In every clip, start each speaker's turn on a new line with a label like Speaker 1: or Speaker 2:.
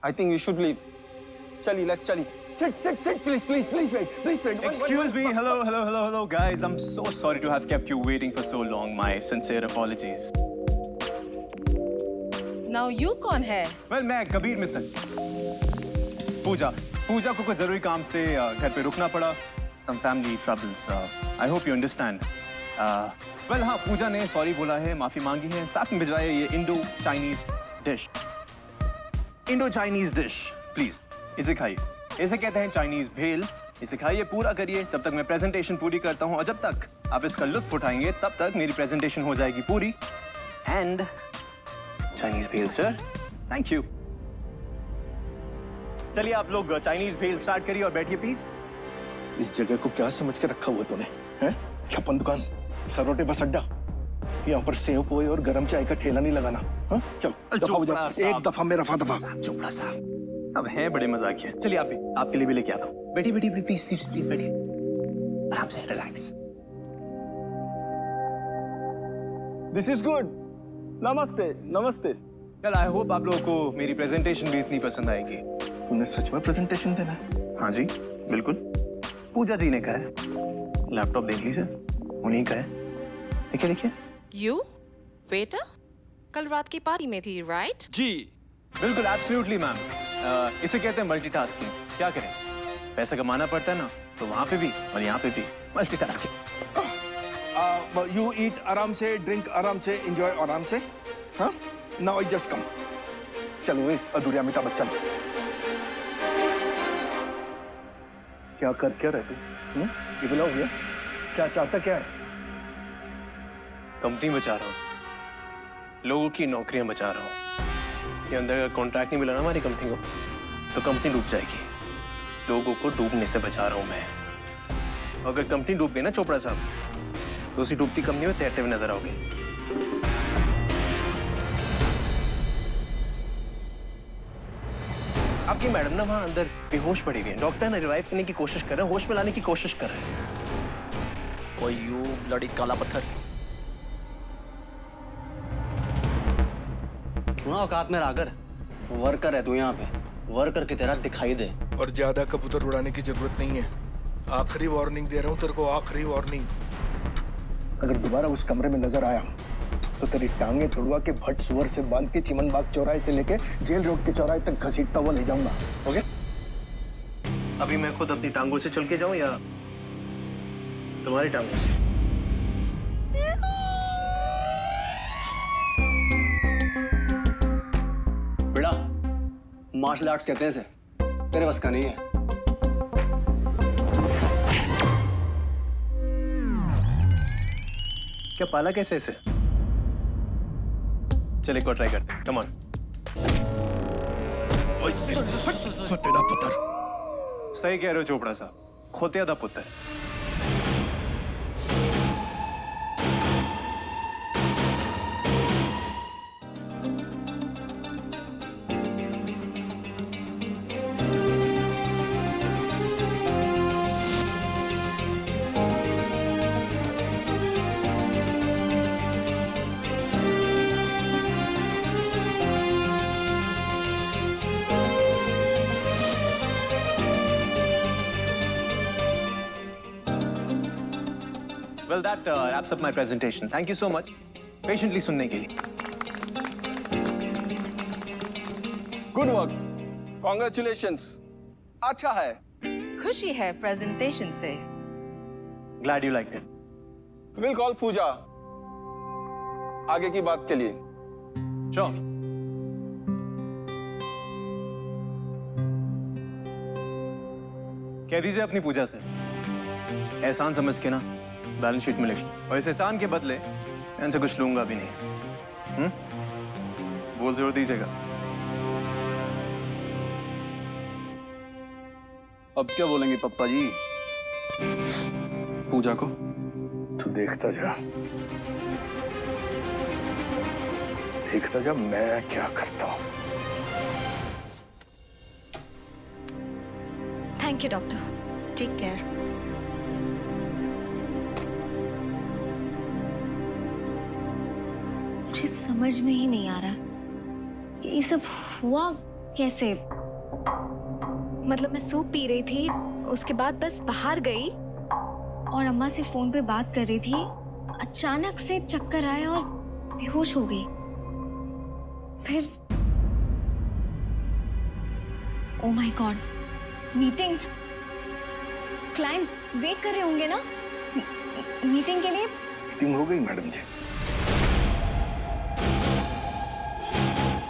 Speaker 1: I think you should leave. Chali, let's chali. Sit, please wait. Please wait.
Speaker 2: Excuse me. Hello, guys. I'm so sorry to have kept you waiting for so long. My sincere apologies.
Speaker 3: Now you कौन है?
Speaker 2: Well, मैं कबीर मित्तल। पूजा को कोई जरूरी काम से घर पे रुकना पड़ा। Some family troubles. I hope you understand. Well, हाँ, पूजा ने सॉरी बोला है, माफी मांगी है, साथ में भिजवाया ये इंडो चाइनीज डिश प्लीज इसे खाइए। इसे कहते हैं चाइनीज भेल। इसे खाइए, पूरा करिए, तब तक मैं प्रेजेंटेशन पूरी करता हूँ और जब तक आप इसका लुत्फ उठाएंगे तब तक मेरी प्रेजेंटेशन हो जाएगी पूरी। एंड चाइनीज भेल सर, थैंक यू। चलिए आप लोग चाइनीज भेल स्टार्ट करिए और बैठिए प्लीज।
Speaker 4: इस जगह को क्या समझ के रखा हुआ तूने? हैं? छप्पन दुकान, सरोटे बस अड्डा, यहाँ पर सेव पोए और गरम चाय का ठेला नहीं लगाना। हाँ? चल दफा हो जा, एक दफा में रफा दफा।
Speaker 2: चोपड़ा साहब अब है बड़े मजाकिया। चलिए आप भी, आपके लिए भी लेके आता हूँ। बैठिए प्लीज बैठिए, आराम से, रिलैक्स।
Speaker 1: This is good. नमस्ते।
Speaker 2: कल आई होप आप लोगों को मेरी प्रेजेंटेशन भी इतनी पसंद आएगी।
Speaker 4: तूने सच में प्रेजेंटेशन देना है?
Speaker 2: हाँ जी बिल्कुल, पूजा जी ने कहा है। लैपटॉप देख लीजिए, उन्हीं का है। देखिए।
Speaker 3: You? बेटा? कल रात की पार्टी में थी, राइट?
Speaker 1: जी।
Speaker 2: बिल्कुल, एब्सोल्युटली मैम। इसे कहते हैं मल्टीटास्किंग। क्या करें, पैसा कमाना पड़ता है ना, तो वहाँ पे भी और यहाँ पे भी मल्टीटास्किंग।
Speaker 4: You eat आराम से, drink आराम से, enjoy आराम से। हाँ? Now I just come. चलो अधूरे अमिताभ बच्चन। क्या रहे तू? ये बुलाओ भैया, क्या चाहता क्या है?
Speaker 2: कंपनी बचा रहा हूँ, लोगों की नौकरियां बचा रहा हूँ। ये अंदर का कॉन्ट्रैक्ट नहीं मिला ना हमारी कंपनी को, तो कंपनी डूब जाएगी। लोगों को डूबने से बचा रहा हूँ मैं। अगर कंपनी डूब गई ना चोपड़ा साहब, तो उसी डूबती कंपनी में तैरते हुए नजर आओगे। आपकी मैडम ना वहां अंदर बेहोश पड़ी हुई है। डॉक्टर ने रिवाइव करने की कोशिश कर रहे हैं, होश में लाने की कोशिश कर रहे हैं।
Speaker 5: ओए यू ब्लडी काला पत्थर, औकात में आकर वर्कर है तू यहाँ पे, वर्कर की तरह दिखाई दे।
Speaker 4: और ज्यादा कबूतर उड़ाने की जरूरत नहीं है। आखिरी वार्निंग दे रहा हूँ तेरे को, आखिरी वार्निंग। अगर दोबारा उस कमरे में नजर आया तो तेरी टांगे तुड़वा के भट्ट सुअर से बांध के चिमन बाग चौराहे से लेके जेल रोड के चौराहे तक घसीटता हुआ ले जाऊंगा। ओके?
Speaker 2: अभी मैं खुद अपनी टांगों से चल के जाऊं या तुम्हारी टांगों से?
Speaker 5: बेटा, मार्शल आर्ट्स कहते हैं इसे, तेरे बस का नहीं है।
Speaker 2: क्या पाला कैसे इसे? चल एक और ट्राई करते हैं। Come on.
Speaker 4: तेरा पुत्र।
Speaker 2: सही कह रहे हो चोपड़ा साहब, खोतिया दा पुत्र। Well, that wraps up my presentation. Thank you so much. Patiently सुनने के लिए।
Speaker 1: Good work. Congratulations. अच्छा है।
Speaker 3: खुशी है प्रेजेंटेशन से।
Speaker 2: Glad you liked it.
Speaker 1: We'll call पूजा आगे की बात के लिए।
Speaker 2: Sure. कह दीजिए अपनी पूजा से, एहसान समझ के ना बैलेंस शीट में लिख लो, और इस एहसान के बदले मैं इनसे कुछ लूंगा भी नहीं। बोल जरूर दीजिएगा।
Speaker 5: अब क्या बोलेंगे पप्पा जी पूजा को?
Speaker 4: तू देखता जा मैं क्या करता हूँ।
Speaker 6: Thank you doctor, take care. मुझे समझ में ही नहीं आ रहा कि ये सब हुआ कैसे? मतलब मैं सूप पी रही थी, उसके बाद बस बाहर गई और अम्मा से फोन पे बात कर रही थी। अचानक से चक्कर आया और बेहोश हो गई। फिर oh my god, meeting, clients wait कर रहे होंगे ना मीटिंग के लिए।
Speaker 4: मीटिंग हो गई मैडम जी।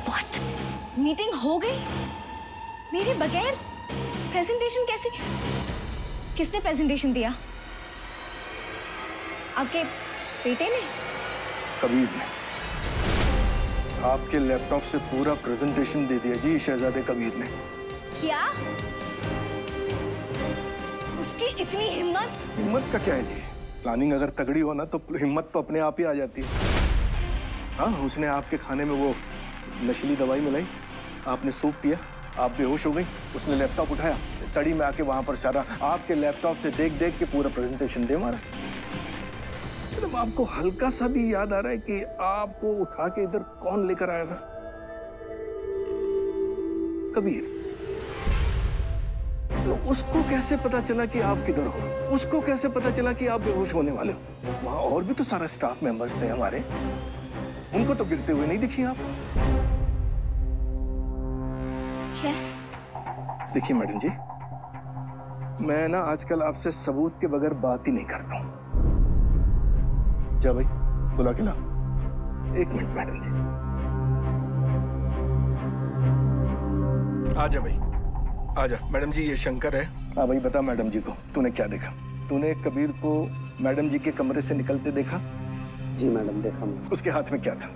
Speaker 6: व्हाट? मीटिंग हो गई मेरे बगैर? प्रेजेंटेशन कैसे? किसने प्रेजेंटेशन दिया? आपके बेटे ने?
Speaker 4: कबीर ने आपके लैपटॉप से पूरा प्रेजेंटेशन दे दिया जी, शहजादे कबीर ने।
Speaker 6: क्या? उसकी इतनी हिम्मत?
Speaker 4: हिम्मत का क्या है जी? प्लानिंग अगर तगड़ी हो ना तो हिम्मत तो अपने आप ही आ जाती है। हाँ, उसने आपके खाने में वो नशीली दवाई मिलाई, आपने सूप पिया, आप बेहोश हो गई, उसने लैपटॉप उठाया, तड़ी में आके वहां पर सारा आपके लैपटॉप से देख देख के पूरा प्रेजेंटेशन दे मारा। मतलब आपको हल्का सा भी याद आ रहा है कि आपको उठा के इधर कौन लेकर आया था? कबीर। तो उसको कैसे पता चला कि आप किधर हो? उसको कैसे पता चला कि आप बेहोश होने वाले हो? वहां और भी तो सारा स्टाफ मेंबर्स थे हमारे, उनको तो गिरते हुए नहीं दिखी आप।
Speaker 6: यस।
Speaker 4: देखिए मैडम जी, मैं ना आजकल आपसे सबूत के बगैर बात ही नहीं करता हूं। जा भाई, बुला के ला। एक मिनट मैडम जी। आजा भाई, आजा। मैडम जी, ये शंकर है। हाँ भाई, बता मैडम जी को तूने क्या देखा? तूने कबीर को मैडम जी के कमरे से निकलते देखा?
Speaker 5: जी मैडम, देखा मैं।
Speaker 4: उसके हाथ में क्या था?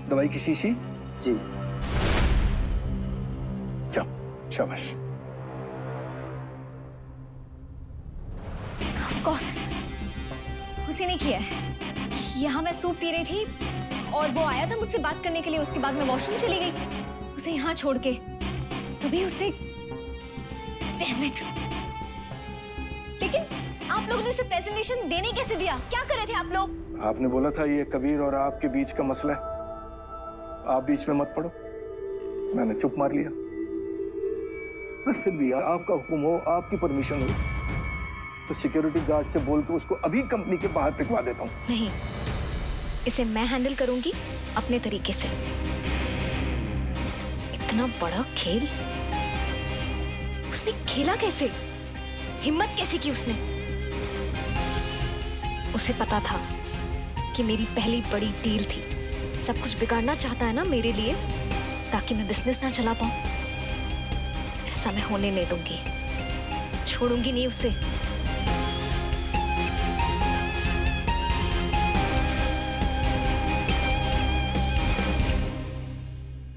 Speaker 4: दवाई की शीशी?
Speaker 5: जी।
Speaker 4: क्या? शाबाश।
Speaker 6: ऑफ कोर्स उसी ने किया है। यहाँ मैं सूप पी रही थी और वो आया था मुझसे बात करने के लिए। उसके बाद मैं वॉशरूम चली गई उसे यहाँ छोड़ के। तभी उसने, डैम इट। लेकिन आप लोगों ने उसे प्रेजेंटेशन देने कैसे दिया? क्या कर रहे थे आप लोग?
Speaker 4: आपने बोला था ये कबीर और आपके बीच का मसला है, आप बीच में मत पड़ो। मैंने चुप मार लिया। पर फिर भी आपका हुक्म हो, आपकी परमिशन हो तो सिक्योरिटी गार्ड से बोल के उसको अभी कंपनी के बाहर पिकवा देता हूँ।
Speaker 6: नहीं, इसे मैं हैंडल करूंगी अपने तरीके से। इतना बड़ा खेल उसने खेला कैसे? हिम्मत कैसे की उसने? उसे पता था कि मेरी पहली बड़ी डील थी। सब कुछ बिगाड़ना चाहता है ना मेरे लिए, ताकि मैं बिजनेस ना चला पाऊं। ऐसा मैं होने नहीं दूंगी, छोड़ूंगी नहीं उसे।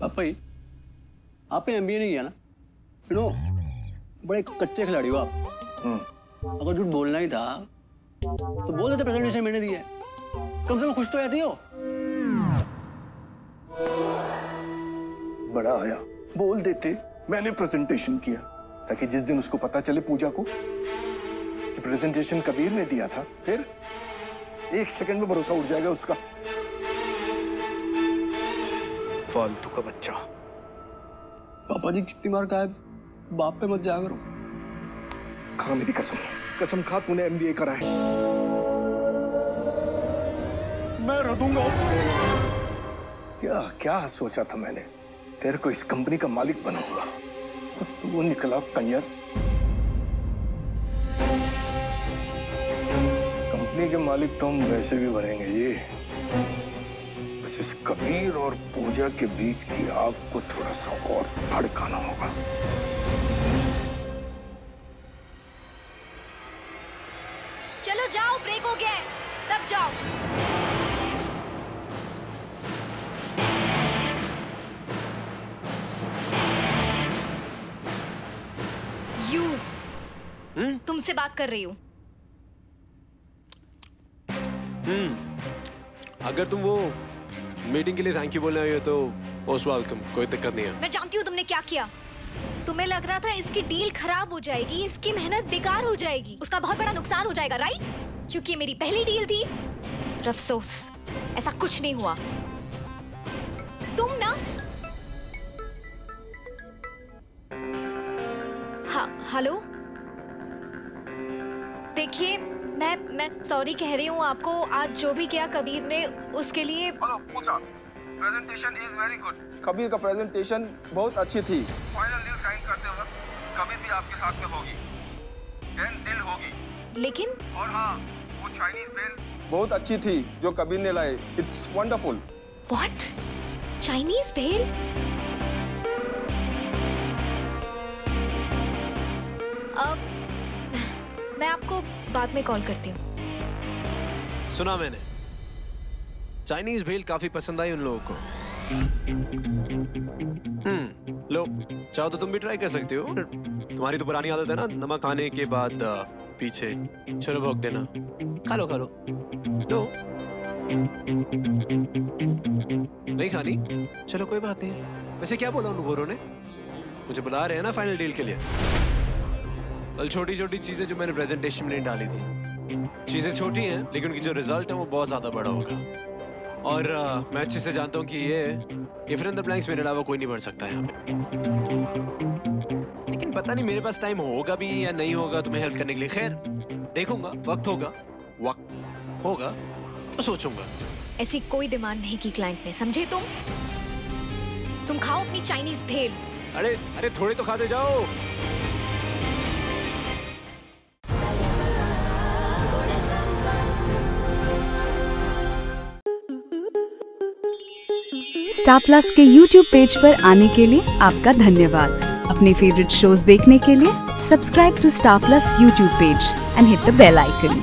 Speaker 5: पापा जी, आपने एमबीए नहीं किया ना? यू नो, बड़े कच्चे खिलाड़ी हो आप। अगर झूठ बोलना ही था तो बोल देते प्रेजेंटेशन मैंने दी है, कम से कम खुश तो रहती हो।
Speaker 4: बड़ा आया, बोल देते मैंने प्रेजेंटेशन किया, ताकि जिस दिन उसको पता चले पूजा को कि प्रेजेंटेशन कबीर ने दिया था, फिर एक सेकंड में भरोसा उठ जाएगा उसका। फालतू का बच्चा।
Speaker 5: पापा जी, कितनी बार कहा है बाप पे मत जाया करो।
Speaker 4: खा मेरी कसम, कसम खा, तूने एमबीए करा है। मैं रोऊंगा। क्या क्या सोचा था मैंने, तेरे को इस कंपनी का मालिक बनाऊंगा, तो वो निकला कंजर। कंपनी के मालिक तो हम वैसे भी बनेंगे, ये बस इस कबीर और पूजा के बीच की आग को थोड़ा सा और भड़काना होगा।
Speaker 6: चलो जाओ, ब्रेक हो गया है, सब जाओ। तुमसे बात कर रही हूँ।
Speaker 7: अगर तुम वो मीटिंग के लिए थैंक यू बोलने आई हो तो मोस्ट वेलकम, कोई दिक्कत नहीं है।
Speaker 6: मैं जानती हूँ तुमने क्या किया। तुम्हें लग रहा था इसकी डील खराब हो जाएगी, इसकी मेहनत बेकार हो जाएगी, उसका बहुत बड़ा नुकसान हो जाएगा, राइट? क्योंकि मेरी पहली डील थी। पर अफसोस, ऐसा कुछ नहीं हुआ। हाँ हेलो, देखिए मैं सॉरी कह रही हूँ आपको। आज जो भी किया कबीर ने, उसके लिए।
Speaker 1: Hello Pooja, presentation is very good. Kabir का प्रेजेंटेशन बहुत अच्छी थी। फाइनल डील साइन करते वक्त कबीर भी आपके साथ में होगी, डील होगी।
Speaker 6: लेकिन
Speaker 1: और हाँ, वो चाइनीज भेल बहुत अच्छी थी जो कबीर ने लाए। It's wonderful.
Speaker 6: व्हाट? चाइनीज भेल? मैं आपको बाद में कॉल करती हूँ।
Speaker 7: सुना मैंने, चाइनीज भेल काफी पसंद आई उन लोगों को। लो, चाहो तो तुम भी ट्राई कर सकते हो। तुम्हारी तो पुरानी आदत है ना, नमक खाने के बाद पीछे चलो भोग देना। खा लो खा लो। लो, नहीं खानी? चलो कोई बात नहीं। वैसे क्या बोला उन गोरों ने? मुझे बुला रहे हैं ना फाइनल डील के लिए। कल छोटी छोटी चीजें जो मैंने प्रेजेंटेशन में डाली थी, चीजें छोटी हैं लेकिन उनकी जो रिजल्ट है वो बहुत ज्यादा बड़ा होगा। और मैं अच्छे से जानता हूँ कि ये फिर द ब्लैंक्स मेरे अलावा कोई नहीं बढ़ सकता है यहाँ पे। लेकिन पता नहीं मेरे पास टाइम होगा भी या नहीं होगा तुम्हें हेल्प करने के लिए। खैर देखूंगा, वक्त होगा तो सोचूंगा।
Speaker 6: ऐसी कोई डिमांड नहीं की क्लाइंट ने, समझे तुम खाओ अपनी चाइनीज भेल।
Speaker 7: अरे थोड़े तो खाते जाओ।
Speaker 8: स्टार प्लस के YouTube पेज पर आने के लिए आपका धन्यवाद। अपने फेवरेट शोज देखने के लिए subscribe to Star Plus YouTube page and hit the bell icon.